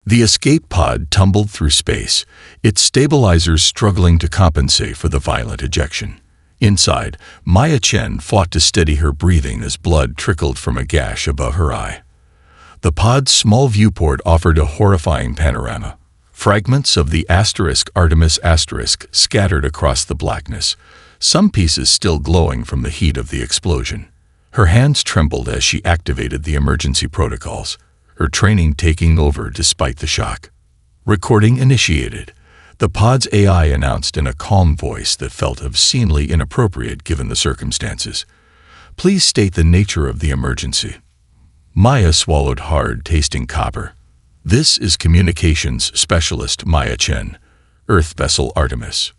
The escape pod tumbled through space, its stabilizers struggling to compensate for the violent ejection. Inside, Maya Chen fought to steady her breathing as blood trickled from a gash above her eye. The pod's small viewport offered a horrifying panorama. Fragments of the Artemis scattered across the blackness, some pieces still glowing from the heat of the explosion. Her hands trembled as she activated the emergency protocols, her training taking over despite the shock. Recording initiated. The pod's AI announced in a calm voice that felt obscenely inappropriate given the circumstances. Please state the nature of the emergency. Maya swallowed hard, tasting copper. This is Communications Specialist Maya Chen, Earth Vessel Artemis.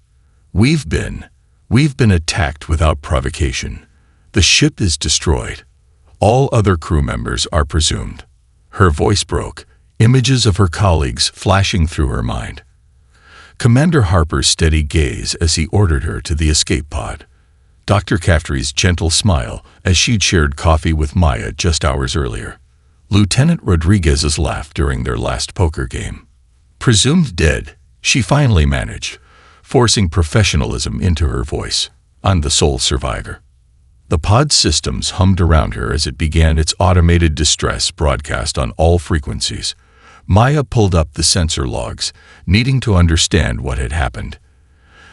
We've been attacked without provocation. The ship is destroyed. All other crew members are presumed. Her voice broke, images of her colleagues flashing through her mind. Commander Harper's steady gaze as he ordered her to the escape pod. Dr. Caftry's gentle smile as she'd shared coffee with Maya just hours earlier. Lieutenant Rodriguez's laugh during their last poker game. Presumed dead, she finally managed, forcing professionalism into her voice. I'm the sole survivor. The pod's systems hummed around her as it began its automated distress broadcast on all frequencies. Maya pulled up the sensor logs, needing to understand what had happened.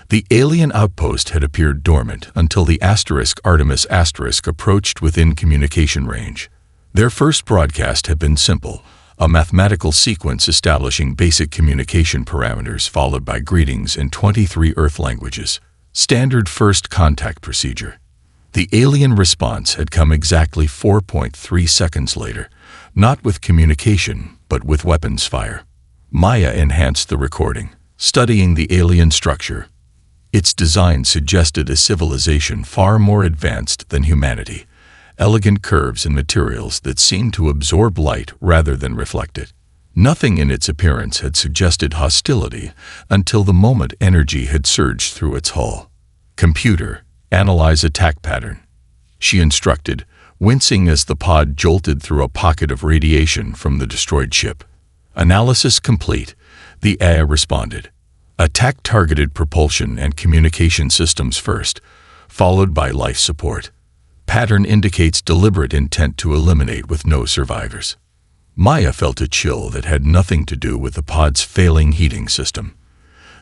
The alien outpost had appeared dormant until the Artemis approached within communication range. Their first broadcast had been simple, a mathematical sequence establishing basic communication parameters followed by greetings in 23 Earth languages. Standard first contact procedure. The alien response had come exactly 4.3 seconds later, not with communication, but with weapons fire. Maya enhanced the recording, studying the alien structure. Its design suggested a civilization far more advanced than humanity, elegant curves and materials that seemed to absorb light rather than reflect it. Nothing in its appearance had suggested hostility until the moment energy had surged through its hull. Computer, analyze attack pattern, she instructed, wincing as the pod jolted through a pocket of radiation from the destroyed ship. Analysis complete, the AI responded. Attack targeted propulsion and communication systems first, followed by life support. Pattern indicates deliberate intent to eliminate with no survivors. Maya felt a chill that had nothing to do with the pod's failing heating system.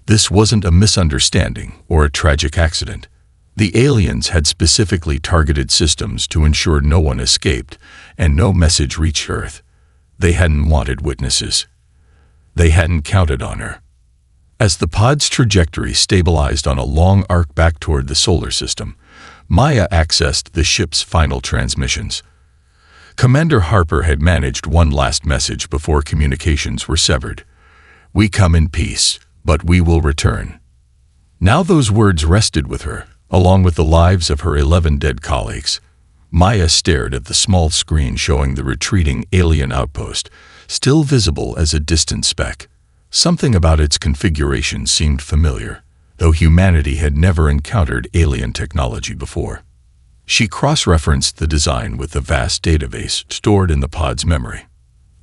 This wasn't a misunderstanding or a tragic accident. The aliens had specifically targeted systems to ensure no one escaped and no message reached Earth. They hadn't wanted witnesses. They hadn't counted on her. As the pod's trajectory stabilized on a long arc back toward the solar system, Maya accessed the ship's final transmissions. Commander Harper had managed one last message before communications were severed. We come in peace, but we will return. Now those words rested with her, along with the lives of her 11 dead colleagues. Maya stared at the small screen showing the retreating alien outpost, still visible as a distant speck. Something about its configuration seemed familiar, though humanity had never encountered alien technology before. She cross-referenced the design with the vast database stored in the pod's memory.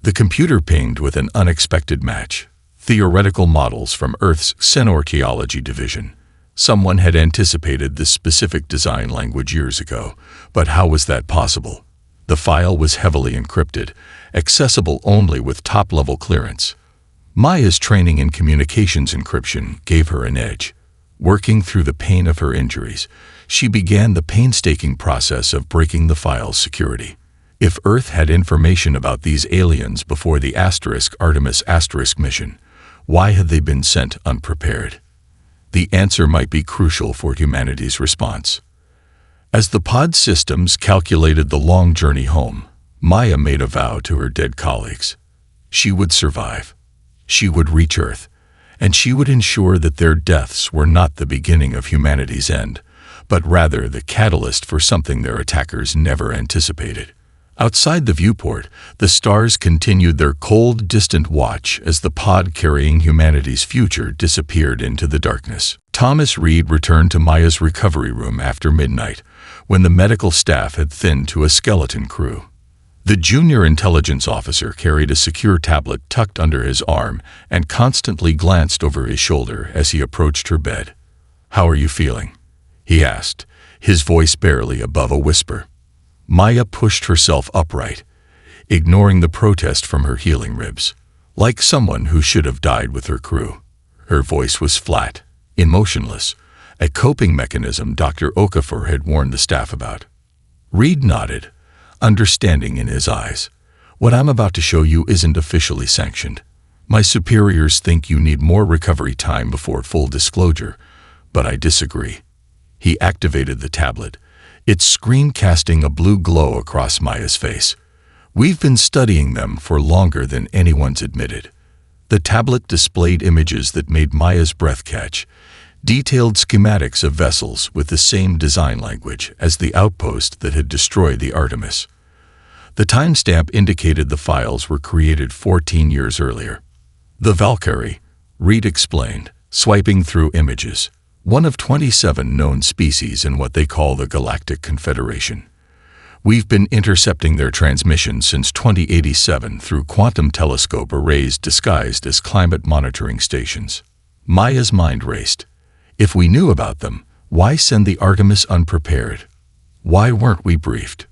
The computer pinged with an unexpected match. Theoretical models from Earth's Xenorchaeology division. Someone had anticipated this specific design language years ago, but how was that possible? The file was heavily encrypted, accessible only with top-level clearance. Maya's training in communications encryption gave her an edge. Working through the pain of her injuries, she began the painstaking process of breaking the file's security. If Earth had information about these aliens before the Artemis mission, why had they been sent unprepared? The answer might be crucial for humanity's response. As the pod systems calculated the long journey home, Maya made a vow to her dead colleagues. She would survive. She would reach Earth, and she would ensure that their deaths were not the beginning of humanity's end, but rather the catalyst for something their attackers never anticipated. Outside the viewport, the stars continued their cold, distant watch as the pod carrying humanity's future disappeared into the darkness. Thomas Reed returned to Maya's recovery room after midnight, when the medical staff had thinned to a skeleton crew. The junior intelligence officer carried a secure tablet tucked under his arm and constantly glanced over his shoulder as he approached her bed. "How are you feeling?" he asked, his voice barely above a whisper. Maya pushed herself upright, ignoring the protest from her healing ribs, like someone who should have died with her crew. Her voice was flat, emotionless, a coping mechanism Dr. Okafor had warned the staff about. Reed nodded, understanding in his eyes. "What I'm about to show you isn't officially sanctioned. My superiors think you need more recovery time before full disclosure, but I disagree." He activated the tablet, its screen casting a blue glow across Maya's face. "We've been studying them for longer than anyone's admitted." The tablet displayed images that made Maya's breath catch, detailed schematics of vessels with the same design language as the outpost that had destroyed the Artemis. The timestamp indicated the files were created 14 years earlier. "The Valkyrie," Reed explained, swiping through images, "one of 27 known species in what they call the Galactic Confederation. We've been intercepting their transmissions since 2087 through quantum telescope arrays disguised as climate monitoring stations." Maya's mind raced. If we knew about them, why send the Artemis unprepared? Why weren't we briefed?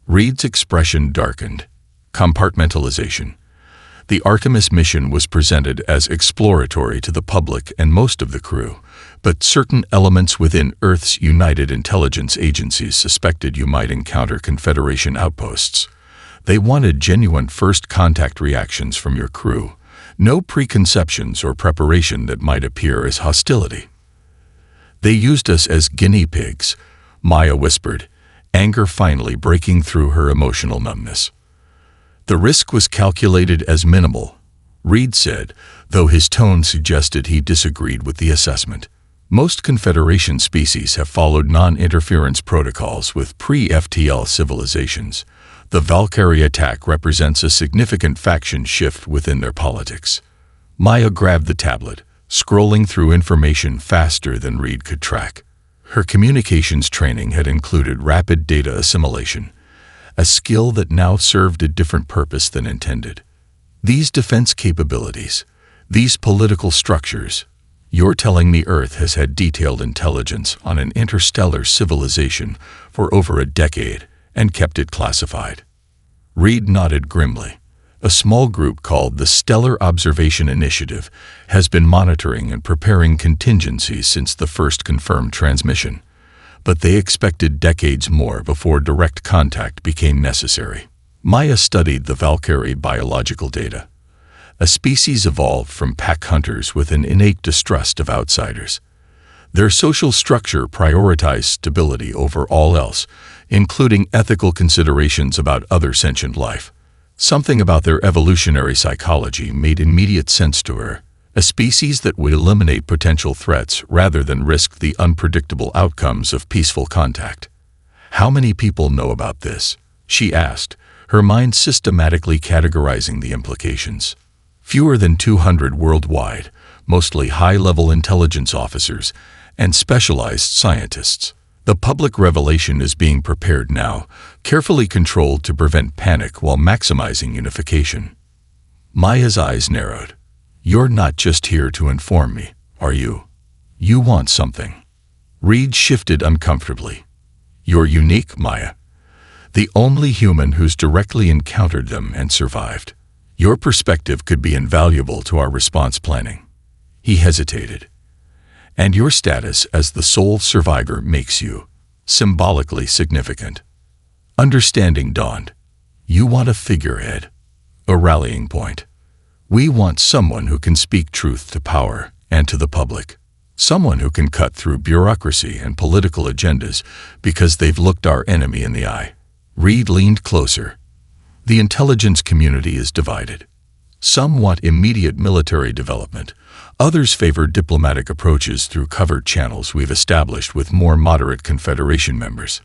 Reed's expression darkened. Compartmentalization. The Artemis mission was presented as exploratory to the public and most of the crew, but certain elements within Earth's United Intelligence Agencies suspected you might encounter Confederation outposts. They wanted genuine first contact reactions from your crew, no preconceptions or preparation that might appear as hostility. "They used us as guinea pigs," Maya whispered, anger finally breaking through her emotional numbness. "The risk was calculated as minimal," Reed said, though his tone suggested he disagreed with the assessment. "Most Confederation species have followed non-interference protocols with pre-FTL civilizations. The Valkyrie attack represents a significant faction shift within their politics." Maya grabbed the tablet, scrolling through information faster than Reed could track. Her communications training had included rapid data assimilation, a skill that now served a different purpose than intended. "These defense capabilities, these political structures, you're telling me Earth has had detailed intelligence on an interstellar civilization for over a decade and kept it classified?" Reed nodded grimly. "A small group called the Stellar Observation Initiative has been monitoring and preparing contingencies since the first confirmed transmission, but they expected decades more before direct contact became necessary." Maya studied the Valkyrie biological data. A species evolved from pack hunters with an innate distrust of outsiders. Their social structure prioritized stability over all else, including ethical considerations about other sentient life. Something about their evolutionary psychology made immediate sense to her, a species that would eliminate potential threats rather than risk the unpredictable outcomes of peaceful contact. "How many people know about this?" she asked, her mind systematically categorizing the implications. "Fewer than 200 worldwide, mostly high-level intelligence officers and specialized scientists. The public revelation is being prepared now, carefully controlled to prevent panic while maximizing unification." Maya's eyes narrowed. "You're not just here to inform me, are you? You want something." Reed shifted uncomfortably. "You're unique, Maya. The only human who's directly encountered them and survived. Your perspective could be invaluable to our response planning." He hesitated. "And your status as the sole survivor makes you symbolically significant." Understanding dawned. "You want a figurehead, a rallying point. We want someone who can speak truth to power and to the public. Someone who can cut through bureaucracy and political agendas because they've looked our enemy in the eye." Reed leaned closer. "The intelligence community is divided. Some want immediate military development. Others favor diplomatic approaches through covered channels we've established with more moderate Confederation members."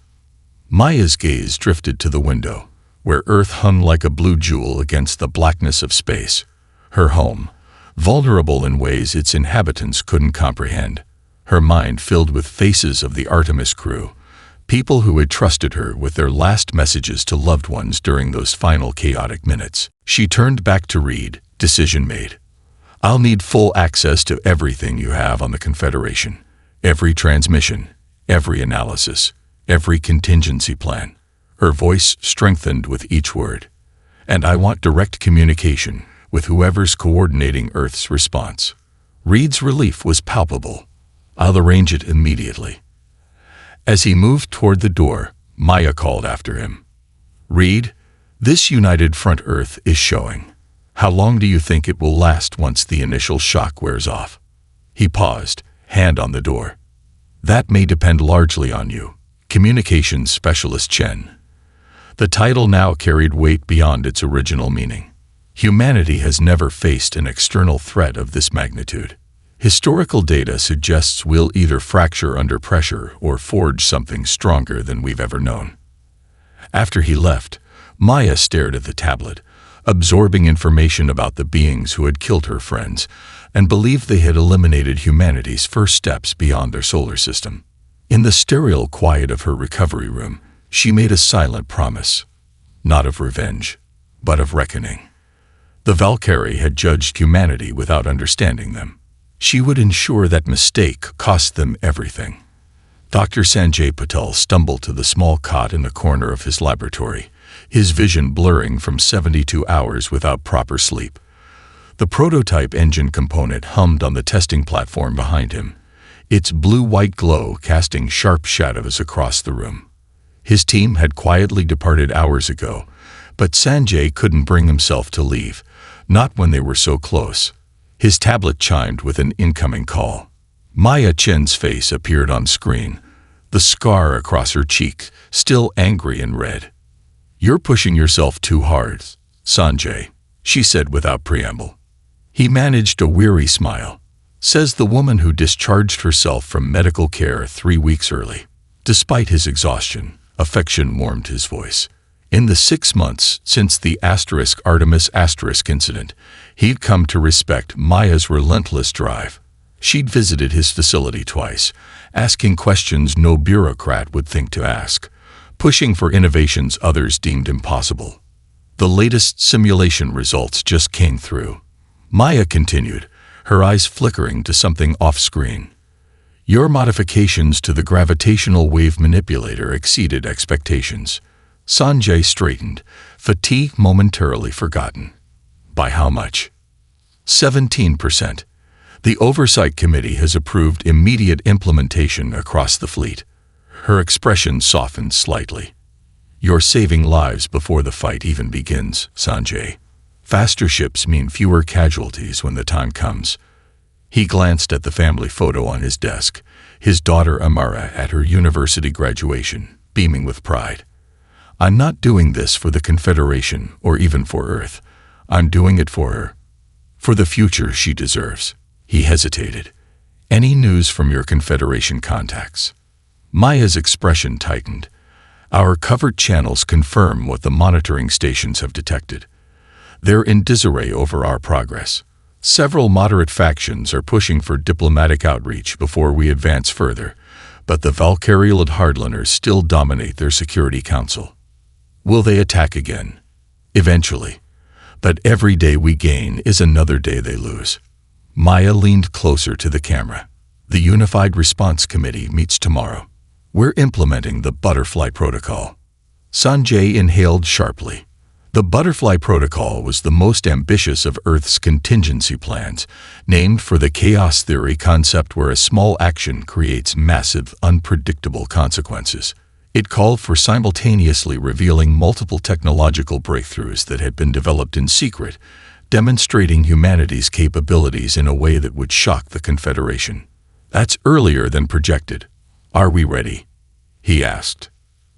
Maya's gaze drifted to the window, where Earth hung like a blue jewel against the blackness of space. Her home, vulnerable in ways its inhabitants couldn't comprehend. Her mind filled with faces of the Artemis crew, People who had trusted her with their last messages to loved ones during those final chaotic minutes. She turned back to read. Decision made. I'll need full access to everything you have on the Confederation. Every transmission, every analysis, every contingency plan. Her voice strengthened with each word. And I want direct communication with whoever's coordinating Earth's response. Reed's relief was palpable. I'll arrange it immediately. As he moved toward the door, Maya called after him. Reed, this United Front Earth is showing. How long do you think it will last once the initial shock wears off? He paused, hand on the door. That may depend largely on you, Communications Specialist Chen. The title now carried weight beyond its original meaning. Humanity has never faced an external threat of this magnitude. Historical data suggests we'll either fracture under pressure or forge something stronger than we've ever known. After he left, Maya stared at the tablet, absorbing information about the beings who had killed her friends and believed they had eliminated humanity's first steps beyond their solar system. In the sterile quiet of her recovery room, she made a silent promise, not of revenge, but of reckoning. The Valkyrie had judged humanity without understanding them. She would ensure that mistake cost them everything. Dr. Sanjay Patel stumbled to the small cot in the corner of his laboratory, his vision blurring from 72 hours without proper sleep. The prototype engine component hummed on the testing platform behind him, its blue-white glow casting sharp shadows across the room. His team had quietly departed hours ago, but Sanjay couldn't bring himself to leave, not when they were so close. His tablet chimed with an incoming call. Maya Chen's face appeared on screen, the scar across her cheek still angry and red. You're pushing yourself too hard, Sanjay, she said without preamble. He managed a weary smile. Says the woman who discharged herself from medical care 3 weeks early. Despite his exhaustion, affection warmed his voice. In the 6 months since the Artemis incident, he'd come to respect Maya's relentless drive. She'd visited his facility twice, asking questions no bureaucrat would think to ask, pushing for innovations others deemed impossible. The latest simulation results just came through. Maya continued, her eyes flickering to something off-screen. Your modifications to the gravitational wave manipulator exceeded expectations. Sanjay straightened, fatigue momentarily forgotten. By how much? 17%. The Oversight Committee has approved immediate implementation across the fleet. Her expression softened slightly. You're saving lives before the fight even begins, Sanjay. Faster ships mean fewer casualties when the time comes. He glanced at the family photo on his desk, his daughter Amara at her university graduation, beaming with pride. I'm not doing this for the Confederation or even for Earth. I'm doing it for her. For the future she deserves. He hesitated. Any news from your Confederation contacts? Maya's expression tightened. Our covered channels confirm what the monitoring stations have detected. They're in disarray over our progress. Several moderate factions are pushing for diplomatic outreach before we advance further, but the Valkyrielid hardliners still dominate their Security Council. Will they attack again? Eventually. But every day we gain is another day they lose. Maya leaned closer to the camera. The Unified Response Committee meets tomorrow. We're implementing the Butterfly Protocol. Sanjay inhaled sharply. The Butterfly Protocol was the most ambitious of Earth's contingency plans, named for the chaos theory concept where a small action creates massive, unpredictable consequences. It called for simultaneously revealing multiple technological breakthroughs that had been developed in secret, demonstrating humanity's capabilities in a way that would shock the Confederation. That's earlier than projected. Are we ready? He asked.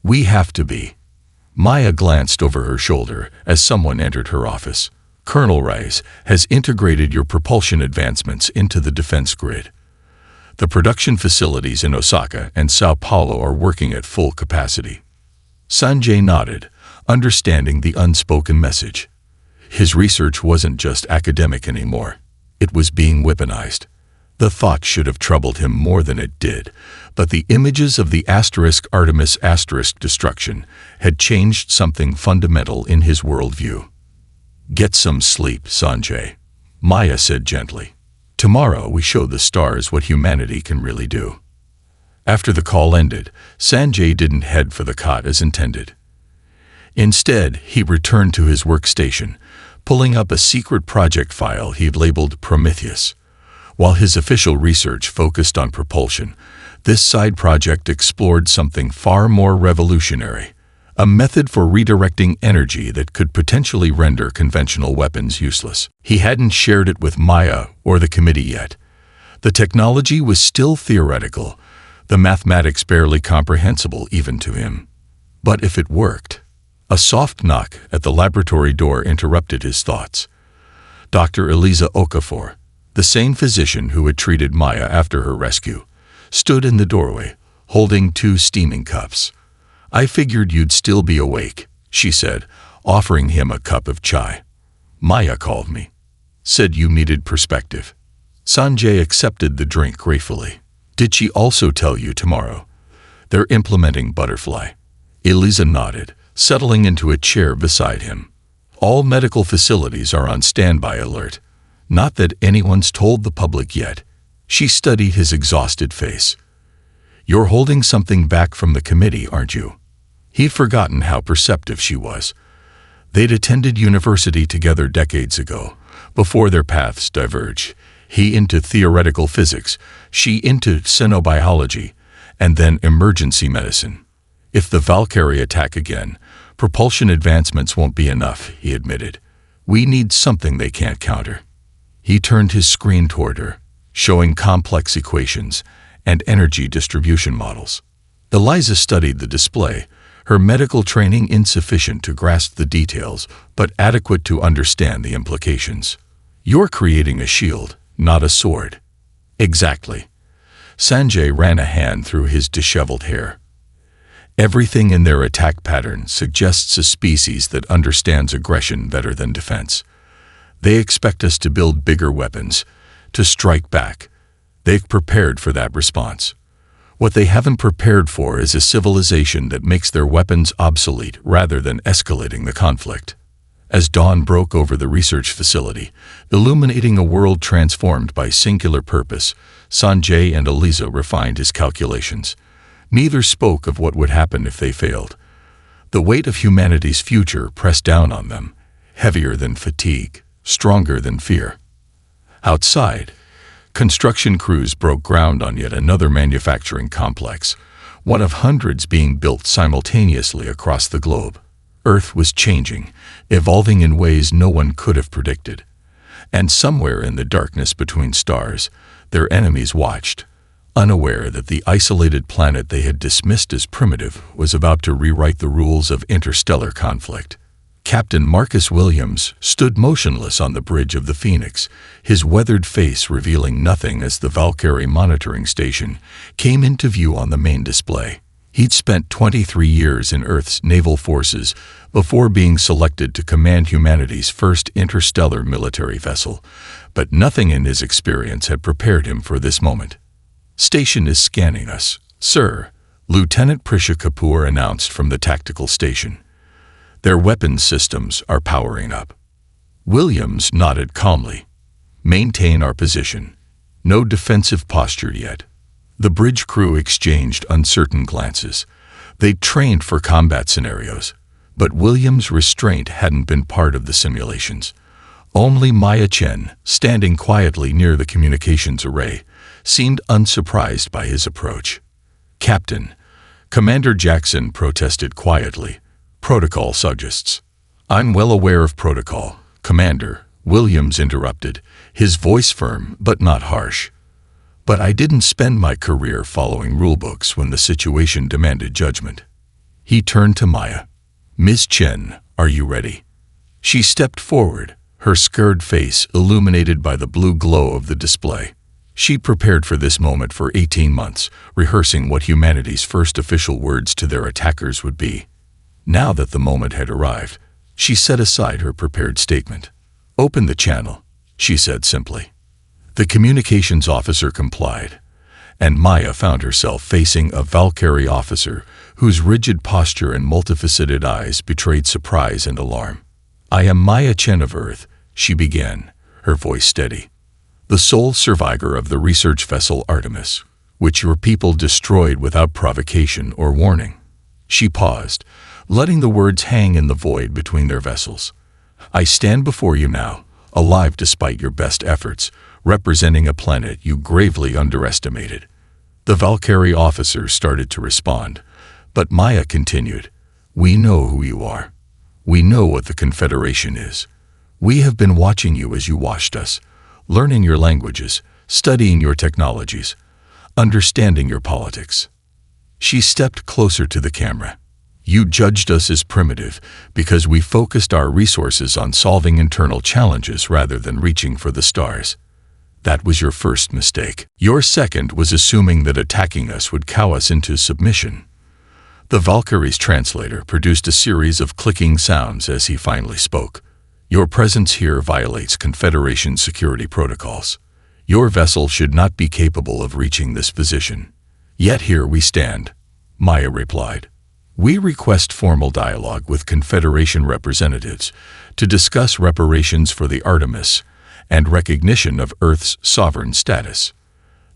We have to be. Maya glanced over her shoulder as someone entered her office. Colonel Rice has integrated your propulsion advancements into the defense grid. The production facilities in Osaka and Sao Paulo are working at full capacity. Sanjay nodded, understanding the unspoken message. His research wasn't just academic anymore. It was being weaponized. The thought should have troubled him more than it did, but the images of the Artemis destruction had changed something fundamental in his worldview. "Get some sleep, Sanjay," Maya said gently. "Tomorrow we show the stars what humanity can really do." After the call ended, Sanjay didn't head for the cot as intended. Instead, he returned to his workstation, pulling up a secret project file he'd labeled Prometheus. While his official research focused on propulsion, this side project explored something far more revolutionary, a method for redirecting energy that could potentially render conventional weapons useless. He hadn't shared it with Maya or the committee yet. The technology was still theoretical, the mathematics barely comprehensible even to him. But if it worked... A soft knock at the laboratory door interrupted his thoughts. Dr. Eliza Okafor, the same physician who had treated Maya after her rescue, stood in the doorway, holding 2 steaming cups. "I figured you'd still be awake," she said, offering him a cup of chai. "Maya called me. Said you needed perspective." Sanjay accepted the drink gratefully. "Did she also tell you tomorrow they're implementing Butterfly?" Eliza nodded, settling into a chair beside him. "All medical facilities are on standby alert. Not that anyone's told the public yet." She studied his exhausted face. "You're holding something back from the committee, aren't you?" He'd forgotten how perceptive she was. They'd attended university together decades ago, before their paths diverged. He into theoretical physics, she into xenobiology, and then emergency medicine. "If the Valkyrie attack again, propulsion advancements won't be enough," he admitted. "We need something they can't counter." He turned his screen toward her, showing complex equations and energy distribution models. Eliza studied the display, her medical training insufficient to grasp the details, but adequate to understand the implications. "You're creating a shield, not a sword." "Exactly." Sanjay ran a hand through his disheveled hair. "Everything in their attack pattern suggests a species that understands aggression better than defense. They expect us to build bigger weapons, to strike back. They've prepared for that response. What they haven't prepared for is a civilization that makes their weapons obsolete rather than escalating the conflict." As dawn broke over the research facility, illuminating a world transformed by singular purpose, Sanjay and Eliza refined his calculations. Neither spoke of what would happen if they failed. The weight of humanity's future pressed down on them, heavier than fatigue, stronger than fear. Outside, construction crews broke ground on yet another manufacturing complex, one of hundreds being built simultaneously across the globe. Earth was changing, evolving in ways no one could have predicted. And somewhere in the darkness between stars, their enemies watched, unaware that the isolated planet they had dismissed as primitive was about to rewrite the rules of interstellar conflict. Captain Marcus Williams stood motionless on the bridge of the Phoenix, his weathered face revealing nothing as the Valkyrie monitoring station came into view on the main display. He'd spent 23 years in Earth's naval forces before being selected to command humanity's first interstellar military vessel, but nothing in his experience had prepared him for this moment. "Station is scanning us, sir," Lieutenant Prisha Kapoor announced from the tactical station. "Their weapons systems are powering up." Williams nodded calmly. "Maintain our position. No defensive posture yet." The bridge crew exchanged uncertain glances. They'd trained for combat scenarios, but Williams' restraint hadn't been part of the simulations. Only Maya Chen, standing quietly near the communications array, seemed unsurprised by his approach. "Captain," Commander Jackson protested quietly, "protocol suggests." "I'm well aware of protocol, Commander," Williams interrupted, his voice firm but not harsh. "But I didn't spend my career following rulebooks when the situation demanded judgment." He turned to Maya. "Ms. Chen, are you ready?" She stepped forward, her scared face illuminated by the blue glow of the display. She prepared for this moment for 18 months, rehearsing what humanity's first official words to their attackers would be. Now that the moment had arrived, she set aside her prepared statement. "Open the channel," she said simply. The communications officer complied, and Maya found herself facing a Valkyrie officer whose rigid posture and multifaceted eyes betrayed surprise and alarm. "I am Maya Chen of Earth," she began, her voice steady. "The sole survivor of the research vessel Artemis, which your people destroyed without provocation or warning." She paused, letting the words hang in the void between their vessels. "I stand before you now, alive despite your best efforts, representing a planet you gravely underestimated." The Valkyrie officer started to respond, but Maya continued, "We know who you are. We know what the Confederation is. We have been watching you as you watched us, learning your languages, studying your technologies, understanding your politics." She stepped closer to the camera. "You judged us as primitive because we focused our resources on solving internal challenges rather than reaching for the stars. That was your first mistake. Your second was assuming that attacking us would cow us into submission." The Valkyrie's translator produced a series of clicking sounds as he finally spoke. "Your presence here violates Confederation security protocols. Your vessel should not be capable of reaching this position. Yet here we stand," Maya replied. "We request formal dialogue with Confederation representatives to discuss reparations for the Artemis and recognition of Earth's sovereign status."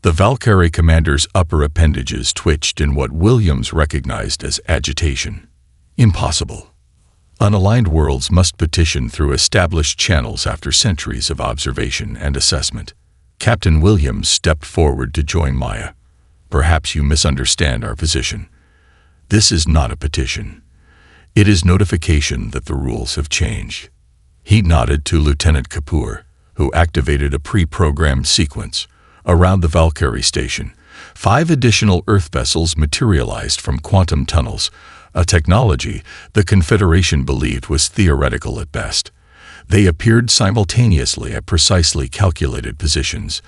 The Valkyrie commander's upper appendages twitched in what Williams recognized as agitation. "Impossible. Unaligned worlds must petition through established channels after centuries of observation and assessment." Captain Williams stepped forward to join Maya. "Perhaps you misunderstand our position. This is not a petition. It is notification that the rules have changed." He nodded to Lieutenant Kapoor, who activated a pre-programmed sequence. Around the Valkyrie station, 5 additional Earth vessels materialized from quantum tunnels, a technology the Confederation believed was theoretical at best. They appeared simultaneously at precisely calculated positions,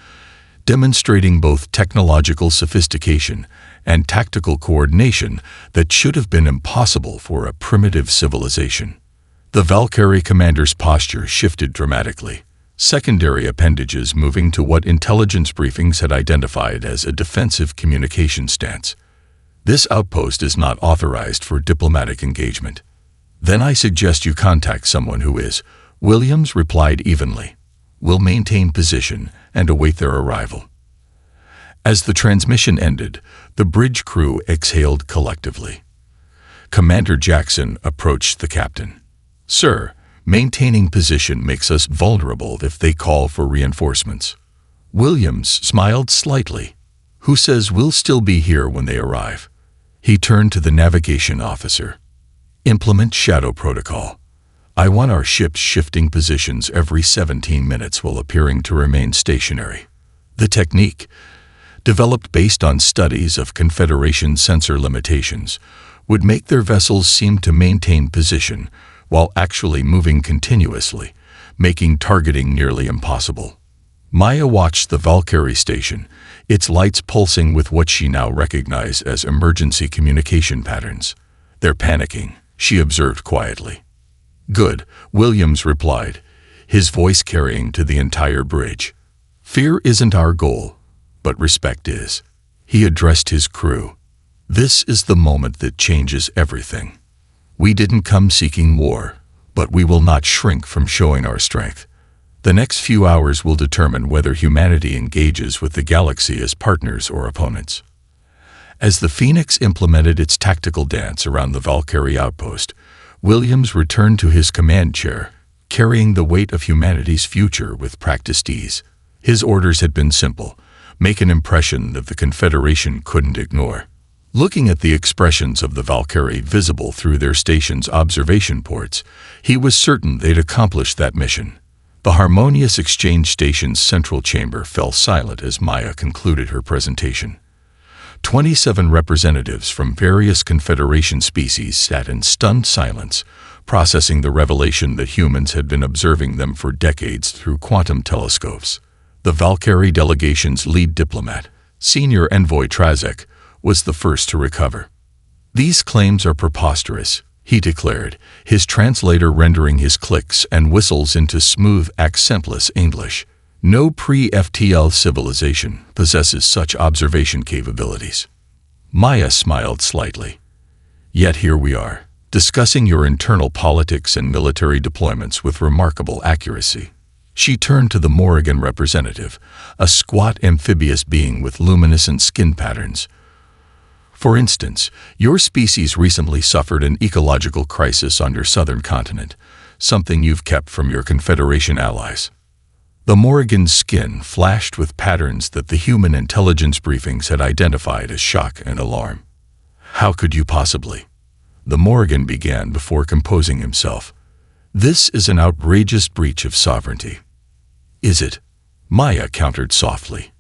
demonstrating both technological sophistication and tactical coordination that should have been impossible for a primitive civilization. The Valkyrie commander's posture shifted dramatically, secondary appendages moving to what intelligence briefings had identified as a defensive communication stance. "This outpost is not authorized for diplomatic engagement." "Then I suggest you contact someone who is," Williams replied evenly. "We'll maintain position and await their arrival." As the transmission ended, the bridge crew exhaled collectively. Commander Jackson approached the captain. "Sir, maintaining position makes us vulnerable if they call for reinforcements." Williams smiled slightly. "Who says we'll still be here when they arrive?" He turned to the navigation officer. "Implement shadow protocol. I want our ships shifting positions every 17 minutes while appearing to remain stationary." The technique, developed based on studies of Confederation sensor limitations, would make their vessels seem to maintain position while actually moving continuously, making targeting nearly impossible. Maya watched the Valkyrie station, its lights pulsing with what she now recognized as emergency communication patterns. "They're panicking," she observed quietly. "Good," Williams replied, his voice carrying to the entire bridge. "Fear isn't our goal, but respect is." He addressed his crew. "This is the moment that changes everything. We didn't come seeking war, but we will not shrink from showing our strength. The next few hours will determine whether humanity engages with the galaxy as partners or opponents." As the Phoenix implemented its tactical dance around the Valkyrie outpost, Williams returned to his command chair, carrying the weight of humanity's future with practiced ease. His orders had been simple: make an impression that the Confederation couldn't ignore. Looking at the expressions of the Valkyrie visible through their station's observation ports, he was certain they'd accomplished that mission. The harmonious exchange station's central chamber fell silent as Maya concluded her presentation. 27 representatives from various Confederation species sat in stunned silence, processing the revelation that humans had been observing them for decades through quantum telescopes. The Valkyrie delegation's lead diplomat, Senior Envoy Trazek, was the first to recover. "These claims are preposterous," he declared, his translator rendering his clicks and whistles into smooth, accentless English. No pre-FTL civilization possesses such observation capabilities. Maya smiled slightly. Yet here we are, discussing your internal politics and military deployments with remarkable accuracy. She turned to the Morrigan representative, a squat amphibious being with luminescent skin patterns. For instance, your species recently suffered an ecological crisis on your southern continent, something you've kept from your Confederation allies. The Morrigan's skin flashed with patterns that the human intelligence briefings had identified as shock and alarm. How could you possibly? The Morrigan began before composing himself. This is an outrageous breach of sovereignty. Is it? Maya countered softly.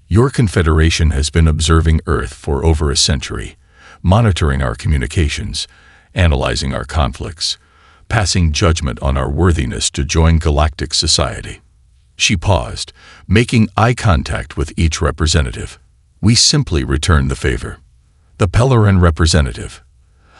Your Confederation has been observing Earth for over a century, monitoring our communications, analyzing our conflicts, passing judgment on our worthiness to join galactic society. She paused, making eye contact with each representative. We simply return the favor. The Pellerin representative,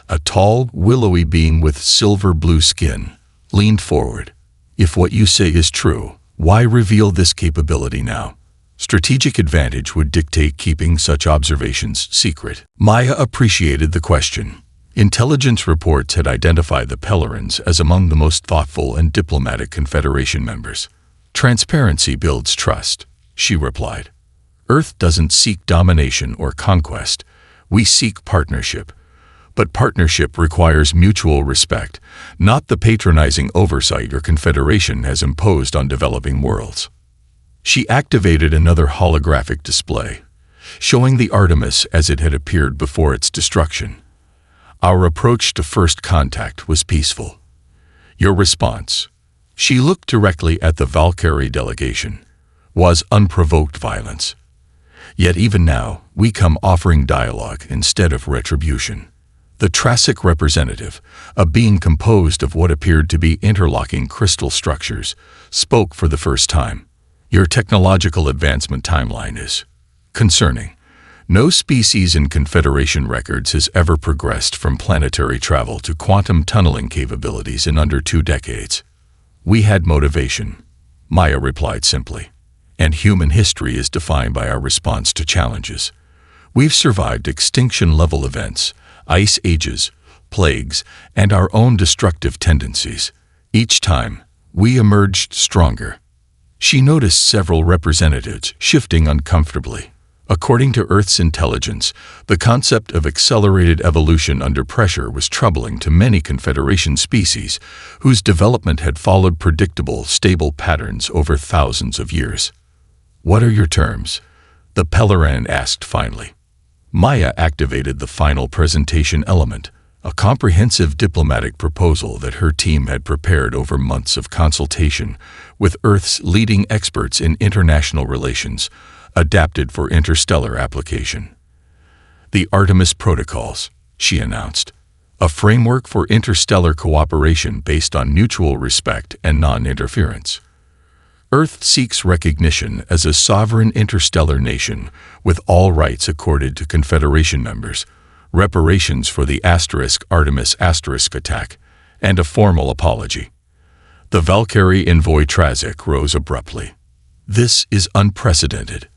a tall, willowy being with silver-blue skin, leaned forward. If what you say is true, why reveal this capability now? Strategic advantage would dictate keeping such observations secret. Maya appreciated the question. Intelligence reports had identified the Pellerins as among the most thoughtful and diplomatic Confederation members. Transparency builds trust, she replied. Earth doesn't seek domination or conquest. We seek partnership. But partnership requires mutual respect, not the patronizing oversight your Confederation has imposed on developing worlds. She activated another holographic display, showing the Artemis as it had appeared before its destruction. Our approach to first contact was peaceful. Your response, she looked directly at the Valkyrie delegation, was unprovoked violence. Yet even now, we come offering dialogue instead of retribution. The Trassic representative, a being composed of what appeared to be interlocking crystal structures, spoke for the first time. Your technological advancement timeline is concerning. No species in Confederation records has ever progressed from planetary travel to quantum tunneling capabilities in under 2 decades. We had motivation, Maya replied simply, and human history is defined by our response to challenges. We've survived extinction-level events, ice ages, plagues, and our own destructive tendencies. Each time, we emerged stronger. She noticed several representatives shifting uncomfortably. According to Earth's intelligence, the concept of accelerated evolution under pressure was troubling to many Confederation species whose development had followed predictable, stable patterns over thousands of years. What are your terms? The Pellerin asked finally. Maya activated the final presentation element, a comprehensive diplomatic proposal that her team had prepared over months of consultation with Earth's leading experts in international relations, adapted for interstellar application. The Artemis Protocols, she announced, a framework for interstellar cooperation based on mutual respect and non-interference. Earth seeks recognition as a sovereign interstellar nation with all rights accorded to Confederation members, reparations for the Artemis attack, and a formal apology. The Valkyrie envoy Trassic rose abruptly. This is unprecedented.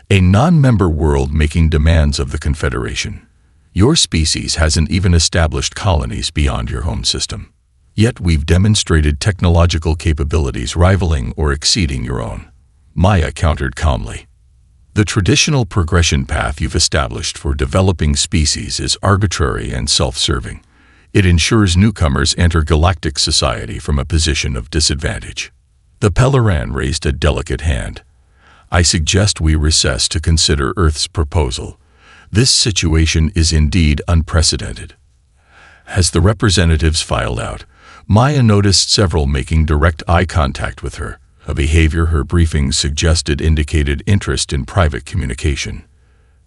A non-member world making demands of the Confederation. Your species hasn't even established colonies beyond your home system. Yet we've demonstrated technological capabilities rivaling or exceeding your own. Maya countered calmly. The traditional progression path you've established for developing species is arbitrary and self-serving. It ensures newcomers enter galactic society from a position of disadvantage. The Pellerin raised a delicate hand. I suggest we recess to consider Earth's proposal. This situation is indeed unprecedented. As the representatives filed out, Maya noticed several making direct eye contact with her, a behavior her briefings suggested indicated interest in private communication.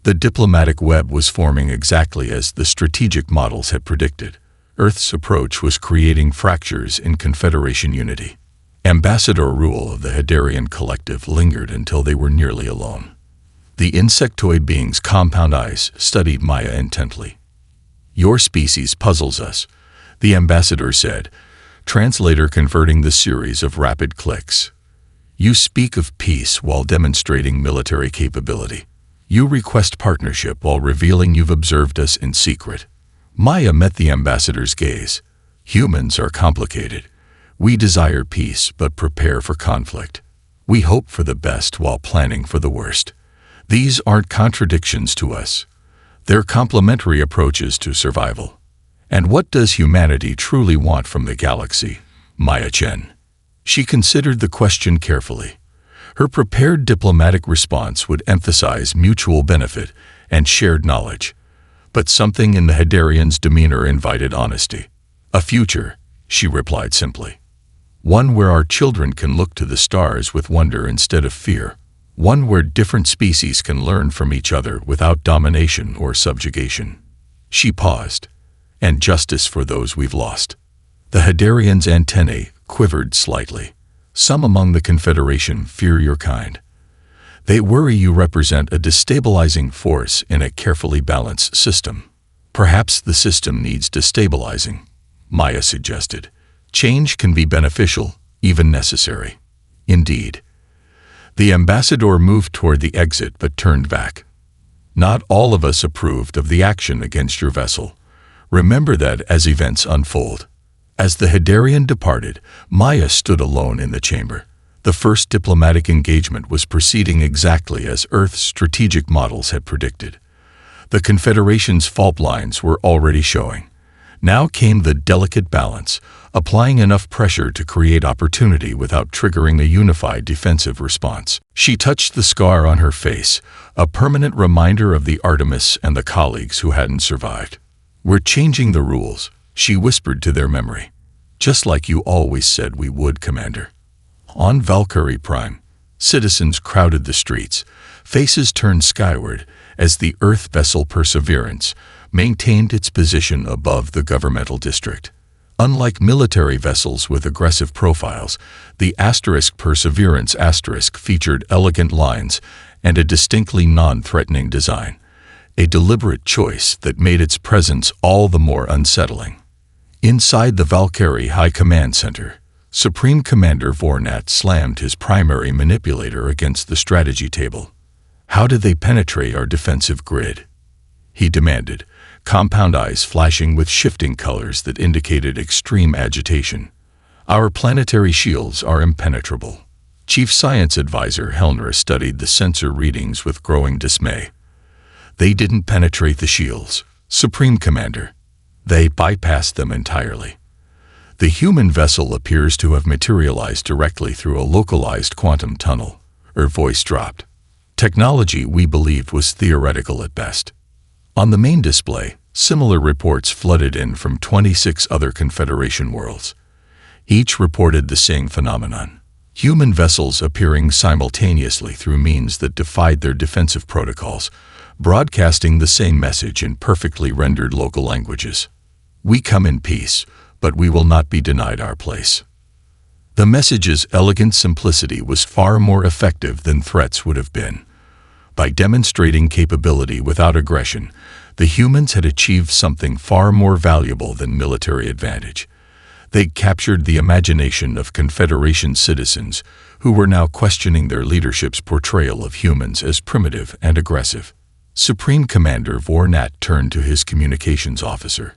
The diplomatic web was forming exactly as the strategic models had predicted. Earth's approach was creating fractures in Confederation unity. Ambassador rule of the Hedarian collective lingered until they were nearly alone. The insectoid being's compound eyes studied Maya intently. Your species puzzles us, the ambassador said, translator converting the series of rapid clicks. You speak of peace while demonstrating military capability. You request partnership while revealing you've observed us in secret. Maya met the ambassador's gaze. Humans are complicated. We desire peace but prepare for conflict. We hope for the best while planning for the worst. These aren't contradictions to us. They're complementary approaches to survival. And what does humanity truly want from the galaxy? Maya Chen. She considered the question carefully. Her prepared diplomatic response would emphasize mutual benefit and shared knowledge. But something in the Hadarian's demeanor invited honesty. A future, she replied simply. One where our children can look to the stars with wonder instead of fear. One where different species can learn from each other without domination or subjugation. She paused. And justice for those we've lost. The Hadarian's antennae quivered slightly. Some among the Confederation fear your kind. They worry you represent a destabilizing force in a carefully balanced system. Perhaps the system needs destabilizing, Maya suggested. Change can be beneficial, even necessary. Indeed. The ambassador moved toward the exit but turned back. Not all of us approved of the action against your vessel. Remember that as events unfold. As the Hadarian departed, Maya stood alone in the chamber. The first diplomatic engagement was proceeding exactly as Earth's strategic models had predicted. The Confederation's fault lines were already showing. Now came the delicate balance, applying enough pressure to create opportunity without triggering a unified defensive response. She touched the scar on her face, a permanent reminder of the Artemis and the colleagues who hadn't survived. We're changing the rules, she whispered to their memory. Just like you always said we would, Commander. On Valkyrie Prime, citizens crowded the streets, faces turned skyward as the Earth vessel Perseverance maintained its position above the governmental district. Unlike military vessels with aggressive profiles, the Perseverance featured elegant lines and a distinctly non-threatening design. A deliberate choice that made its presence all the more unsettling. Inside the Valkyrie High Command Center, Supreme Commander Vornat slammed his primary manipulator against the strategy table. How did they penetrate our defensive grid? He demanded, compound eyes flashing with shifting colors that indicated extreme agitation. Our planetary shields are impenetrable. Chief Science Advisor Helner studied the sensor readings with growing dismay. They didn't penetrate the shields, Supreme Commander. They bypassed them entirely. The human vessel appears to have materialized directly through a localized quantum tunnel. Her voice dropped. Technology we believed was theoretical at best. On the main display, similar reports flooded in from 26 other Confederation worlds. Each reported the same phenomenon. Human vessels appearing simultaneously through means that defied their defensive protocols, broadcasting the same message in perfectly rendered local languages. We come in peace, but we will not be denied our place. The message's elegant simplicity was far more effective than threats would have been. By demonstrating capability without aggression, the humans had achieved something far more valuable than military advantage. They captured the imagination of Confederation citizens who were now questioning their leadership's portrayal of humans as primitive and aggressive. Supreme Commander Vornat turned to his communications officer.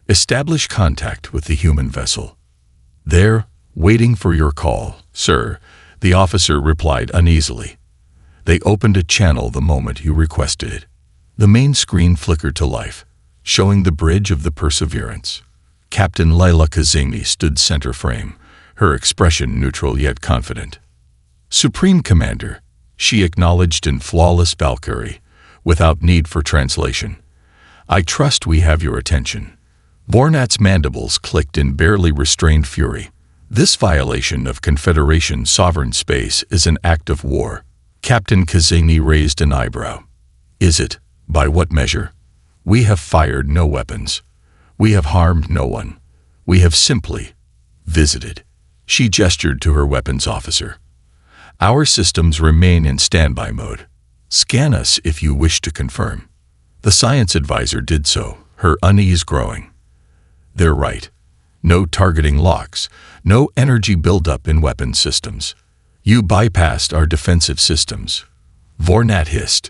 Establish contact with the human vessel. There, waiting for your call, sir, the officer replied uneasily. They opened a channel the moment you requested it. The main screen flickered to life, showing the bridge of the Perseverance. Captain Laila Kazemi stood center frame, her expression neutral yet confident. Supreme Commander, she acknowledged in flawless Valkyrie, without need for translation. I trust we have your attention. Vornat's mandibles clicked in barely restrained fury. This violation of Confederation sovereign space is an act of war. Captain Kazemi raised an eyebrow. Is it? By what measure? We have fired no weapons. We have harmed no one. We have simply visited. She gestured to her weapons officer. Our systems remain in standby mode. Scan us if you wish to confirm. The science advisor did so, her unease growing. They're right. No targeting locks, no energy buildup in weapon systems. You bypassed our defensive systems. Vornat hissed.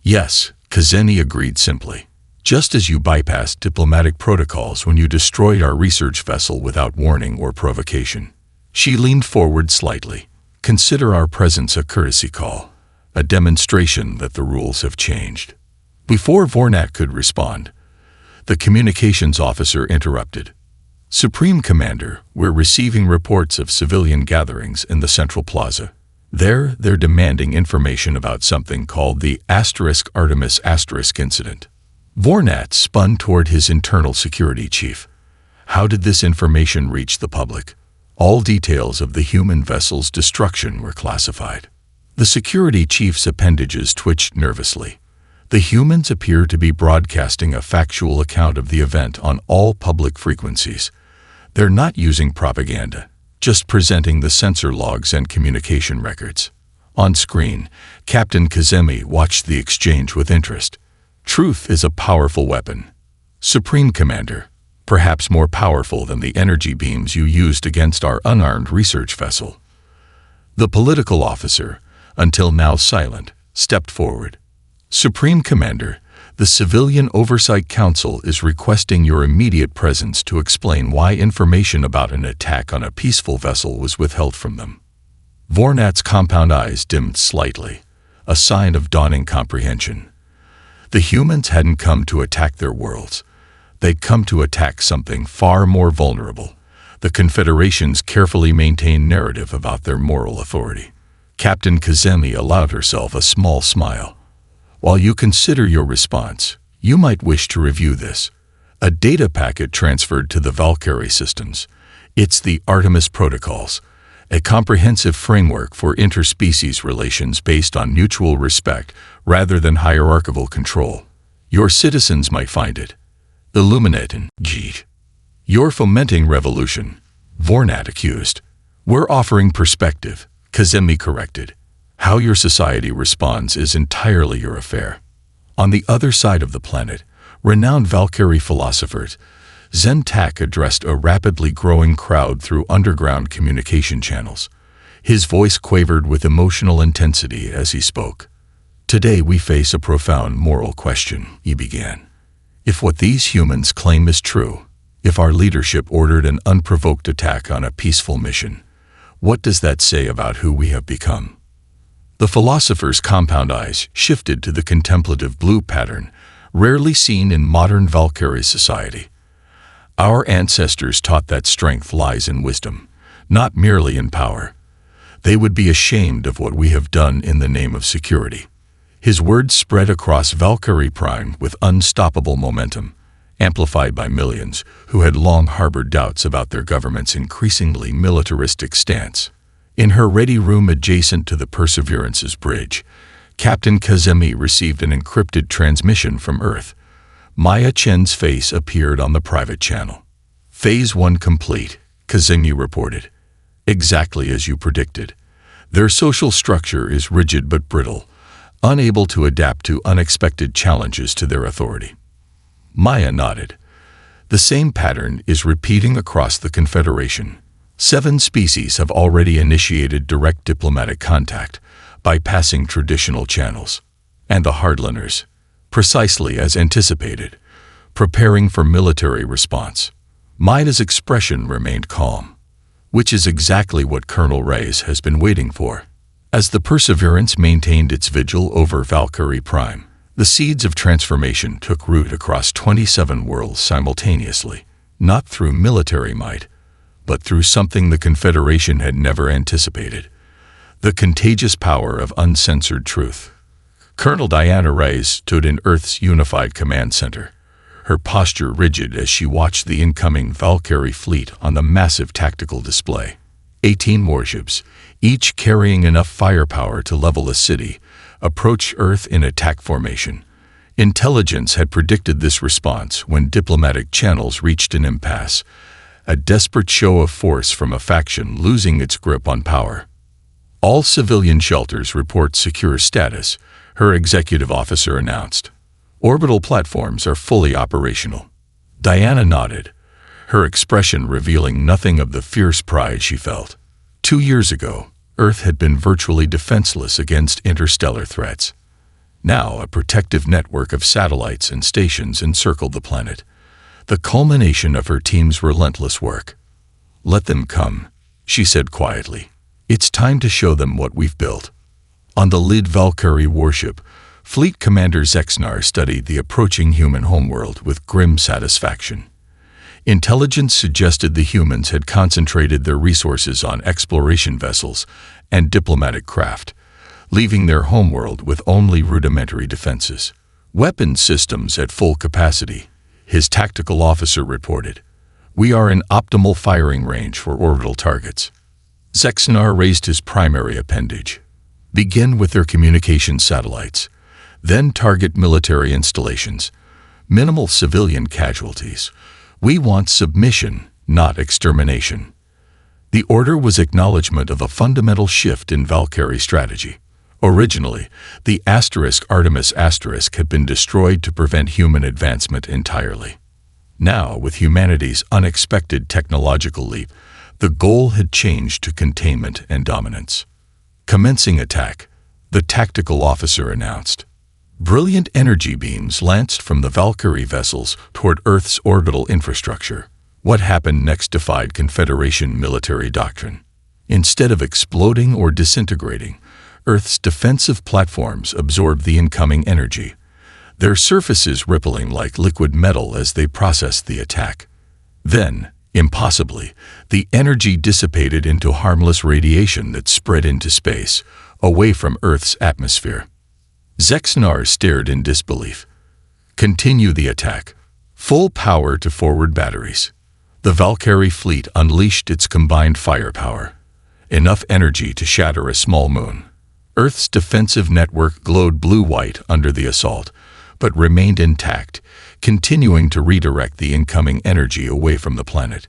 Yes, Kazeni agreed simply. Just as you bypassed diplomatic protocols when you destroyed our research vessel without warning or provocation. She leaned forward slightly. Consider our presence a courtesy call, a demonstration that the rules have changed. Before Vornat could respond, the communications officer interrupted. Supreme Commander, we're receiving reports of civilian gatherings in the Central Plaza. They're demanding information about something called the Artemis incident. Vornat spun toward his internal security chief. How did this information reach the public? All details of the human vessel's destruction were classified. The security chief's appendages twitched nervously. The humans appear to be broadcasting a factual account of the event on all public frequencies. They're not using propaganda, just presenting the sensor logs and communication records. On screen, Captain Kazemi watched the exchange with interest. Truth is a powerful weapon. Supreme Commander, perhaps more powerful than the energy beams you used against our unarmed research vessel. The political officer, until now silent, stepped forward. Supreme Commander, the Civilian Oversight Council is requesting your immediate presence to explain why information about an attack on a peaceful vessel was withheld from them. Vornat's compound eyes dimmed slightly, a sign of dawning comprehension. The humans hadn't come to attack their worlds. They'd come to attack something far more vulnerable, the Confederation's carefully maintained narrative about their moral authority. Captain Kazemi allowed herself a small smile. While you consider your response, you might wish to review this. A data packet transferred to the Valkyrie systems. It's the Artemis Protocols, a comprehensive framework for interspecies relations based on mutual respect rather than hierarchical control. Your citizens might find it illuminating. You're fomenting revolution, Vornat accused. We're offering perspective, Kazemi corrected. How your society responds is entirely your affair. On the other side of the planet, renowned Valkyrie philosophers, Zentak addressed a rapidly growing crowd through underground communication channels. His voice quavered with emotional intensity as he spoke. Today we face a profound moral question, he began. If what these humans claim is true, if our leadership ordered an unprovoked attack on a peaceful mission, what does that say about who we have become? The philosopher's compound eyes shifted to the contemplative blue pattern, rarely seen in modern Valkyrie society. Our ancestors taught that strength lies in wisdom, not merely in power. They would be ashamed of what we have done in the name of security. His words spread across Valkyrie Prime with unstoppable momentum, amplified by millions who had long harbored doubts about their government's increasingly militaristic stance. In her ready room adjacent to the Perseverance's bridge, Captain Kazemi received an encrypted transmission from Earth. Maya Chen's face appeared on the private channel. Phase 1 complete, Kazemi reported. Exactly as you predicted. Their social structure is rigid but brittle, unable to adapt to unexpected challenges to their authority. Maya nodded. The same pattern is repeating across the Confederation. 7 species have already initiated direct diplomatic contact, bypassing traditional channels. And the hardliners, precisely as anticipated, preparing for military response. Maya's expression remained calm, which is exactly what Colonel Reyes has been waiting for. As the Perseverance maintained its vigil over Valkyrie Prime, the seeds of transformation took root across 27 worlds simultaneously, not through military might, but through something the Confederation had never anticipated: the contagious power of uncensored truth. Colonel Diana Reyes stood in Earth's unified command center, her posture rigid as she watched the incoming Valkyrie fleet on the massive tactical display. 18 warships, each carrying enough firepower to level a city, approached Earth in attack formation. Intelligence had predicted this response when diplomatic channels reached an impasse, a desperate show of force from a faction losing its grip on power. All civilian shelters report secure status, her executive officer announced. Orbital platforms are fully operational. Diana nodded, her expression revealing nothing of the fierce pride she felt. 2 years ago, Earth had been virtually defenseless against interstellar threats. Now, a protective network of satellites and stations encircled the planet, the culmination of her team's relentless work. "Let them come," she said quietly. "It's time to show them what we've built." On the Lid Valkyrie warship, Fleet Commander Zexnar studied the approaching human homeworld with grim satisfaction. Intelligence suggested the humans had concentrated their resources on exploration vessels and diplomatic craft, leaving their homeworld with only rudimentary defenses. "Weapons systems at full capacity," his tactical officer reported. "We are in optimal firing range for orbital targets." Zexnar raised his primary appendage. "Begin with their communication satellites. Then target military installations. Minimal civilian casualties. We want submission, not extermination." The order was acknowledgement of a fundamental shift in Valkyrie strategy. Originally, the Artemis had been destroyed to prevent human advancement entirely. Now, with humanity's unexpected technological leap, the goal had changed to containment and dominance. "Commencing attack," the tactical officer announced. Brilliant energy beams lanced from the Valkyrie vessels toward Earth's orbital infrastructure. What happened next defied Confederation military doctrine. Instead of exploding or disintegrating, Earth's defensive platforms absorbed the incoming energy, their surfaces rippling like liquid metal as they processed the attack. Then, impossibly, the energy dissipated into harmless radiation that spread into space, away from Earth's atmosphere. Zexnar stared in disbelief. "Continue the attack. Full power to forward batteries." The Valkyrie fleet unleashed its combined firepower, enough energy to shatter a small moon. Earth's defensive network glowed blue-white under the assault, but remained intact, continuing to redirect the incoming energy away from the planet.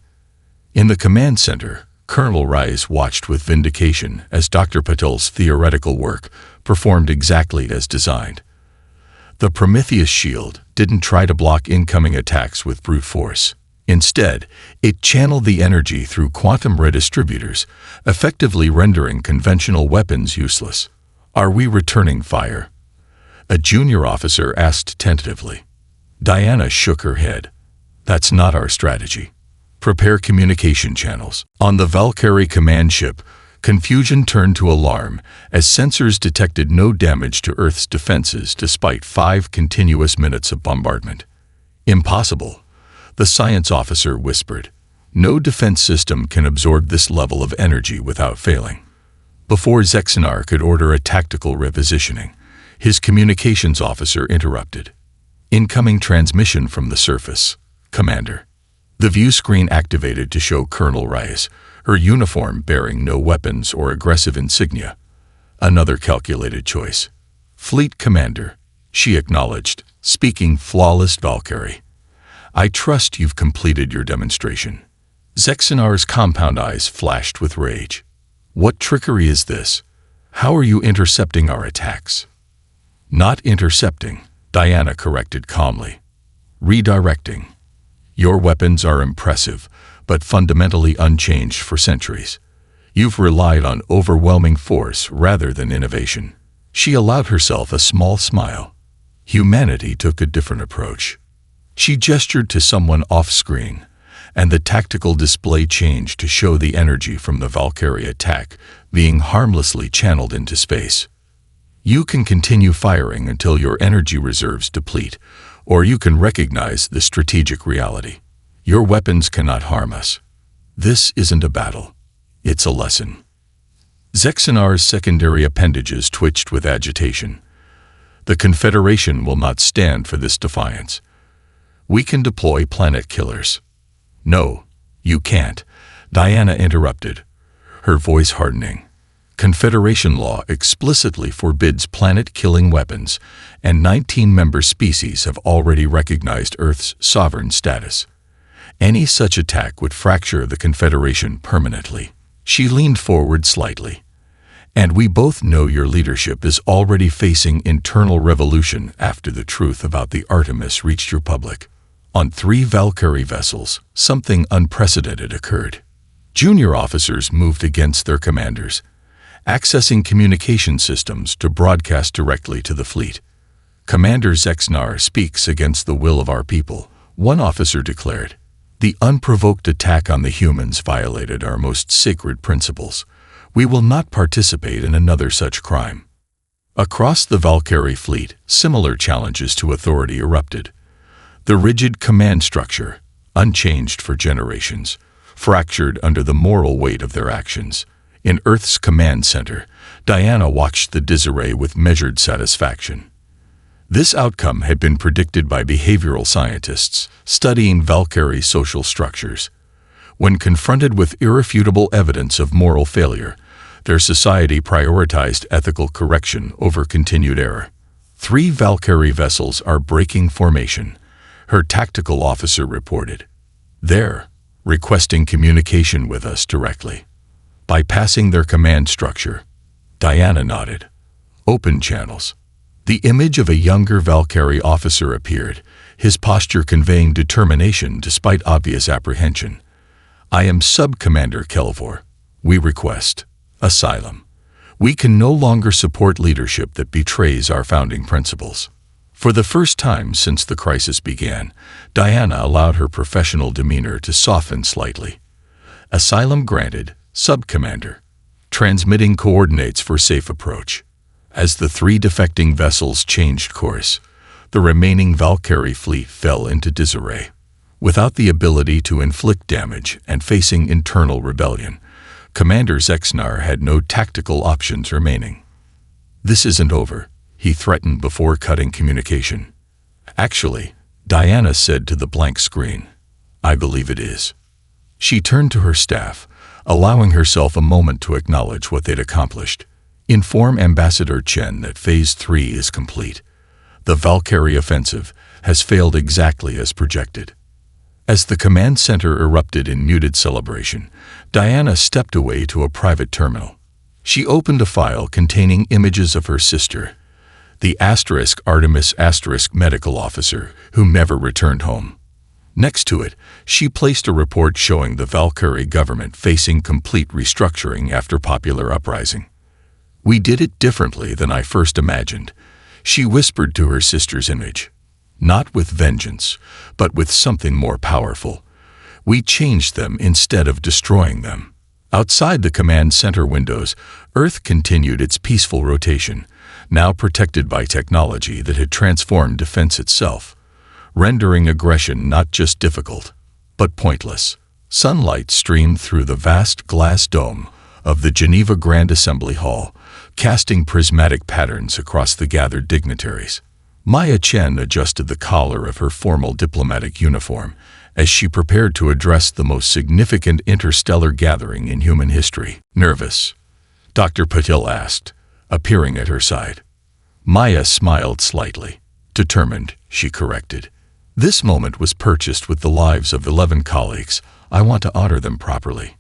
In the command center, Colonel Rice watched with vindication as Dr. Patel's theoretical work performed exactly as designed. The Prometheus shield didn't try to block incoming attacks with brute force. Instead, it channeled the energy through quantum redistributors, effectively rendering conventional weapons useless. "Are we returning fire?" a junior officer asked tentatively. Diana shook her head. "That's not our strategy. Prepare communication channels." On the Valkyrie command ship, confusion turned to alarm as sensors detected no damage to Earth's defenses despite 5 continuous minutes of bombardment. "Impossible," the science officer whispered. "No defense system can absorb this level of energy without failing." Before Zexnar could order a tactical repositioning, his communications officer interrupted. "Incoming transmission from the surface, Commander." The view screen activated to show Colonel Rice, her uniform bearing no weapons or aggressive insignia. Another calculated choice. "Fleet Commander," she acknowledged, speaking flawless Valkyrie. "I trust you've completed your demonstration." Zexnar's compound eyes flashed with rage. "What trickery is this? How are you intercepting our attacks?" "Not intercepting," Diana corrected calmly. "Redirecting. Your weapons are impressive, but fundamentally unchanged for centuries. You've relied on overwhelming force rather than innovation." She allowed herself a small smile. Humanity took a different approach. She gestured to someone off-screen, and the tactical display changed to show the energy from the Valkyrie attack being harmlessly channeled into space. "You can continue firing until your energy reserves deplete, or you can recognize the strategic reality. Your weapons cannot harm us. This isn't a battle. It's a lesson." Zexnar's secondary appendages twitched with agitation. "The Confederation will not stand for this defiance. We can deploy planet killers." "No, you can't," Diana interrupted, her voice hardening. "Confederation law explicitly forbids planet-killing weapons, and 19 member species have already recognized Earth's sovereign status. Any such attack would fracture the Confederation permanently." She leaned forward slightly. "And we both know your leadership is already facing internal revolution after the truth about the Artemis reached your public." On 3 Valkyrie vessels, something unprecedented occurred. Junior officers moved against their commanders, accessing communication systems to broadcast directly to the fleet. "Commander Zexnar speaks against the will of our people," one officer declared. "The unprovoked attack on the humans violated our most sacred principles. We will not participate in another such crime." Across the Valkyrie fleet, similar challenges to authority erupted. The rigid command structure, unchanged for generations, fractured under the moral weight of their actions. In Earth's command center, Diana watched the disarray with measured satisfaction. This outcome had been predicted by behavioral scientists studying Valkyrie's social structures. When confronted with irrefutable evidence of moral failure, their society prioritized ethical correction over continued error. 3 Valkyrie vessels are breaking formation, her tactical officer reported. "They're requesting communication with us directly, bypassing their command structure." Diana nodded. "Open channels." The image of a younger Valkyrie officer appeared, his posture conveying determination despite obvious apprehension. "I am Sub-Commander Kelvor. We request asylum. We can no longer support leadership that betrays our founding principles." For the first time since the crisis began, Diana allowed her professional demeanor to soften slightly. "Asylum granted, Sub-Commander. Transmitting coordinates for safe approach." As the 3 defecting vessels changed course, the remaining Valkyrie fleet fell into disarray. Without the ability to inflict damage and facing internal rebellion, Commander Zexnar had no tactical options remaining. "This isn't over," he threatened before cutting communication. "Actually," Diana said to the blank screen, "I believe it is." She turned to her staff, allowing herself a moment to acknowledge what they'd accomplished. "Inform Ambassador Chen that Phase 3 is complete. The Valkyrie offensive has failed exactly as projected." As the command center erupted in muted celebration, Diana stepped away to a private terminal. She opened a file containing images of her sister, the Artemis medical officer who never returned home. Next to it, she placed a report showing the Valkyrie government facing complete restructuring after popular uprising. "We did it differently than I first imagined," she whispered to her sister's image. "Not with vengeance, but with something more powerful. We changed them instead of destroying them." Outside the command center windows, Earth continued its peaceful rotation, now protected by technology that had transformed defense itself, rendering aggression not just difficult, but pointless. Sunlight streamed through the vast glass dome of the Geneva Grand Assembly Hall, casting prismatic patterns across the gathered dignitaries. Maya Chen adjusted the collar of her formal diplomatic uniform as she prepared to address the most significant interstellar gathering in human history. "Nervous?" Dr. Patil asked, appearing at her side. Maya smiled slightly. "Determined," she corrected. "This moment was purchased with the lives of 11 colleagues. I want to honor them properly."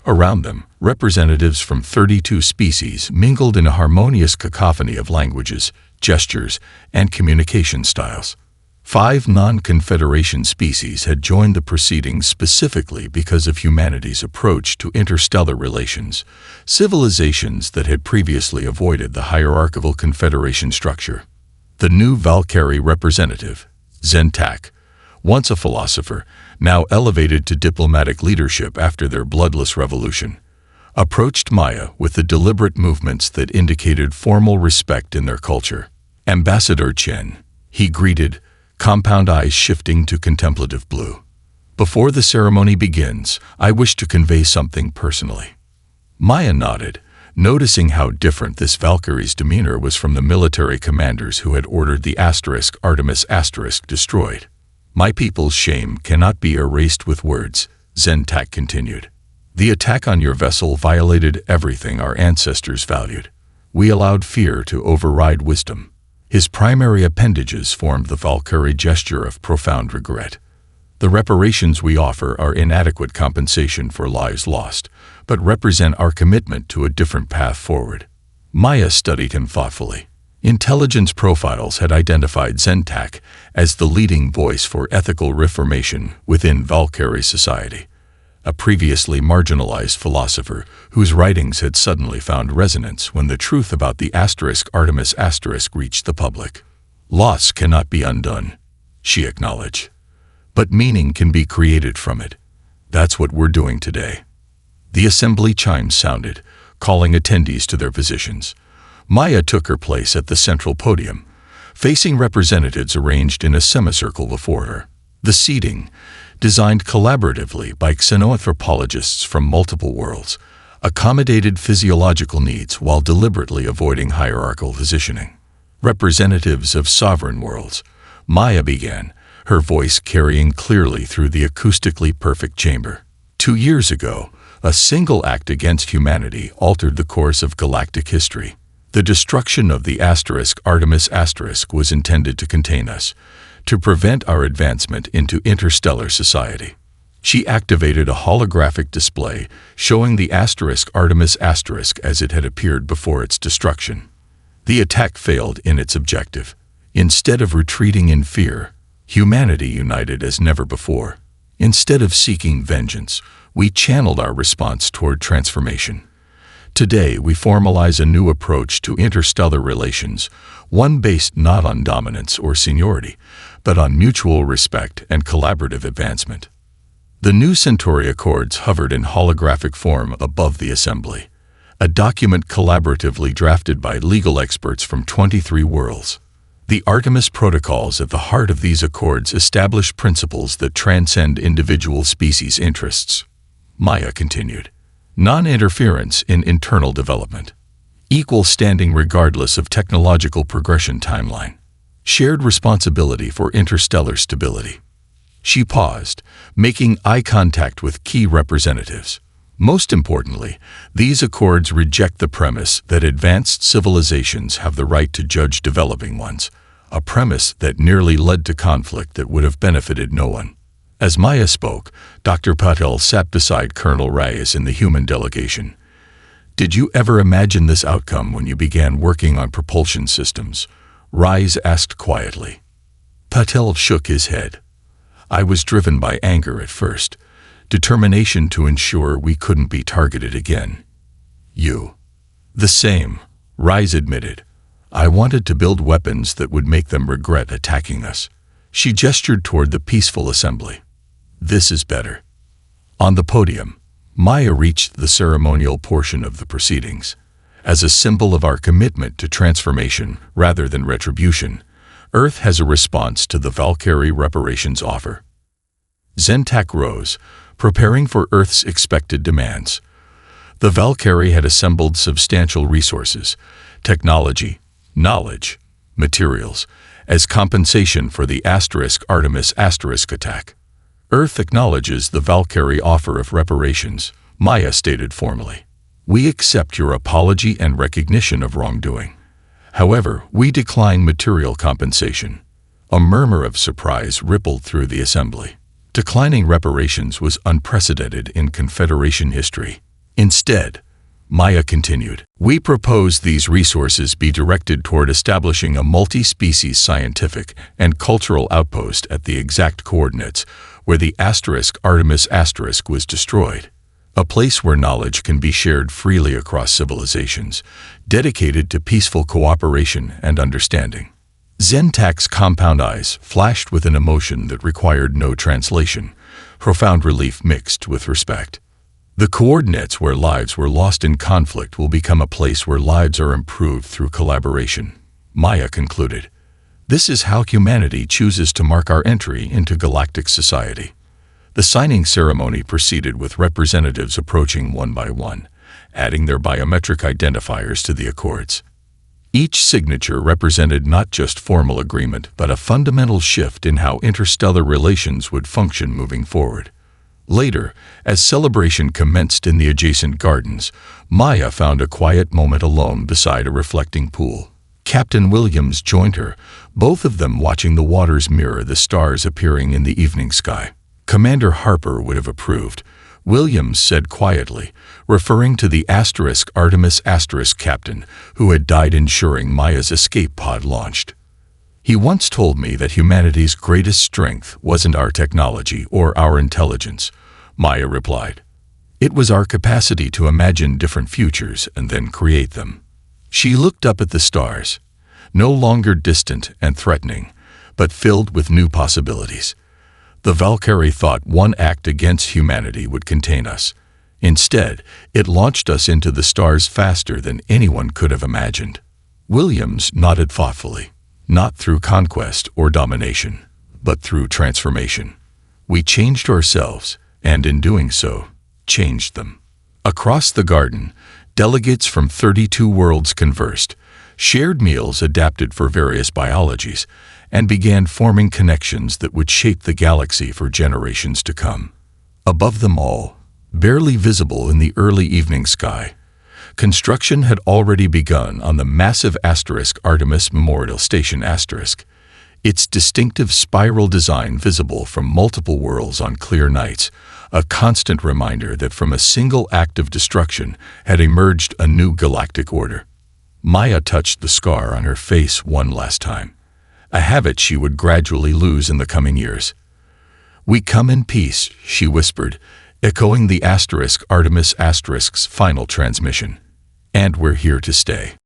Around them, representatives from 32 species mingled in a harmonious cacophony of languages, gestures, and communication styles. 5 non-Confederation species had joined the proceedings specifically because of humanity's approach to interstellar relations, civilizations that had previously avoided the hierarchical Confederation structure. The new Valkyrie representative, Zentak, once a philosopher, now elevated to diplomatic leadership after their bloodless revolution, approached Maya with the deliberate movements that indicated formal respect in their culture. "Ambassador Chen," he greeted, compound eyes shifting to contemplative blue. "Before the ceremony begins, I wish to convey something personally." Maya nodded, noticing how different this Valkyrie's demeanor was from the military commanders who had ordered the Artemis destroyed. "My people's shame cannot be erased with words," Zentak continued. "The attack on your vessel violated everything our ancestors valued. We allowed fear to override wisdom." His primary appendages formed the Valkyrie gesture of profound regret. "The reparations we offer are inadequate compensation for lives lost, but represent our commitment to a different path forward." Maya studied him thoughtfully. Intelligence profiles had identified Zentak as the leading voice for ethical reformation within Valkyrie society. a previously marginalized philosopher whose writings had suddenly found resonance when the truth about the Artemis reached the public. Loss cannot be undone, she acknowledged, but meaning can be created from it. That's what we're doing today. The assembly chimes sounded, calling attendees to their positions. Maya took her place at the central podium, facing representatives arranged in a semicircle before her. The seating, designed collaboratively by xenoanthropologists from multiple worlds, accommodated physiological needs while deliberately avoiding hierarchical positioning. Representatives of sovereign worlds, Maya began, her voice carrying clearly through the acoustically perfect chamber. 2 years ago, a single act against humanity altered the course of galactic history. The destruction of the Artemis was intended to contain us, to prevent our advancement into interstellar society. She activated a holographic display showing the Artemis as it had appeared before its destruction. The attack failed in its objective. Instead of retreating in fear, humanity united as never before. Instead of seeking vengeance, we channeled our response toward transformation. Today, we formalize a new approach to interstellar relations, one based not on dominance or seniority, but on mutual respect and collaborative advancement. The new Centauri Accords hovered in holographic form above the assembly, a document collaboratively drafted by legal experts from 23 worlds. The Artemis Protocols at the heart of these accords establish principles that transcend individual species' interests. Maya continued. Non-interference in internal development. Equal standing regardless of technological progression timeline. Shared responsibility for interstellar stability. She paused, making eye contact with key representatives. Most importantly, these accords reject the premise that advanced civilizations have the right to judge developing ones, a premise that nearly led to conflict that would have benefited no one. As Maya spoke, Dr. Patel sat beside Colonel Reyes in the human delegation. Did you ever imagine this outcome when you began working on propulsion systems? Reyes asked quietly. Patel shook his head. I was driven by anger at first, determination to ensure we couldn't be targeted again. You. The same, Reyes admitted. I wanted to build weapons that would make them regret attacking us. She gestured toward the peaceful assembly. This is better. On the podium, Maya reached the ceremonial portion of the proceedings. As a symbol of our commitment to transformation rather than retribution, Earth has a response to the Valkyrie reparations offer. Zentak rose, preparing for Earth's expected demands. The Valkyrie had assembled substantial resources, technology, knowledge, materials, as compensation for the Artemis attack. Earth acknowledges the Valkyrie offer of reparations, Maya stated formally. We accept your apology and recognition of wrongdoing. However, we decline material compensation. A murmur of surprise rippled through the assembly. Declining reparations was unprecedented in Confederation history. Instead, Maya continued, we propose these resources be directed toward establishing a multi-species scientific and cultural outpost at the exact coordinates where the Artemis was destroyed. A place where knowledge can be shared freely across civilizations, dedicated to peaceful cooperation and understanding. Zentak's compound eyes flashed with an emotion that required no translation, profound relief mixed with respect. The coordinates where lives were lost in conflict will become a place where lives are improved through collaboration, Maya concluded. This is how humanity chooses to mark our entry into galactic society. The signing ceremony proceeded with representatives approaching one by one, adding their biometric identifiers to the accords. Each signature represented not just formal agreement, but a fundamental shift in how interstellar relations would function moving forward. Later, as celebration commenced in the adjacent gardens, Maya found a quiet moment alone beside a reflecting pool. Captain Williams joined her, both of them watching the waters mirror the stars appearing in the evening sky. Commander Harper would have approved, Williams said quietly, referring to the Artemis captain who had died ensuring Maya's escape pod launched. He once told me that humanity's greatest strength wasn't our technology or our intelligence, Maya replied. It was our capacity to imagine different futures and then create them. She looked up at the stars, no longer distant and threatening, but filled with new possibilities. The Valkyrie thought one act against humanity would contain us. Instead, it launched us into the stars faster than anyone could have imagined. Williams nodded thoughtfully, not through conquest or domination, but through transformation. We changed ourselves, and in doing so, changed them. Across the garden, delegates from 32 worlds conversed, shared meals adapted for various biologies, and began forming connections that would shape the galaxy for generations to come. Above them all, barely visible in the early evening sky, construction had already begun on the massive Artemis Memorial Station *, its distinctive spiral design visible from multiple worlds on clear nights, a constant reminder that from a single act of destruction had emerged a new galactic order. Maya touched the scar on her face one last time, a habit she would gradually lose in the coming years. "We come in peace," she whispered, echoing the Artemis*'s final transmission. "And we're here to stay."